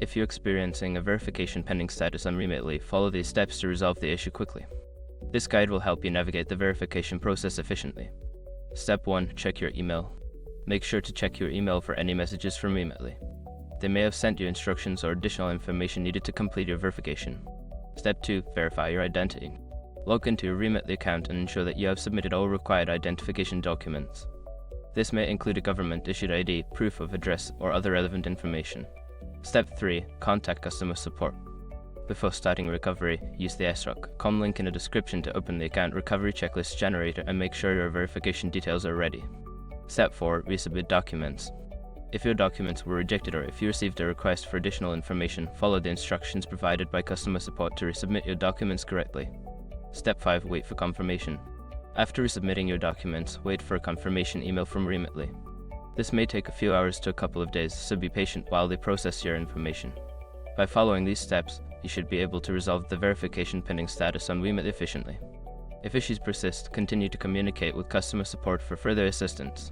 If you're experiencing a verification pending status on Remitly, follow these steps to resolve the issue quickly. This guide will help you navigate the verification process efficiently. Step 1. Check your email. Make sure to check your email for any messages from Remitly. They may have sent you instructions or additional information needed to complete your verification. Step 2. Verify your identity. Log into your Remitly account and ensure that you have submitted all required identification documents. This may include a government-issued ID, proof of address, or other relevant information. Step 3. Contact customer support. Before starting recovery, use the SROC.com link in the description to open the account recovery checklist generator and make sure your verification details are ready. Step 4. Resubmit documents. If your documents were rejected or if you received a request for additional information, follow the instructions provided by customer support to resubmit your documents correctly. Step 5. Wait for confirmation. After resubmitting your documents, wait for a confirmation email from Remitly. This may take a few hours to a couple of days, so be patient while they process your information. By following these steps, you should be able to resolve the verification pending status on Remitly efficiently. If issues persist, continue to communicate with customer support for further assistance.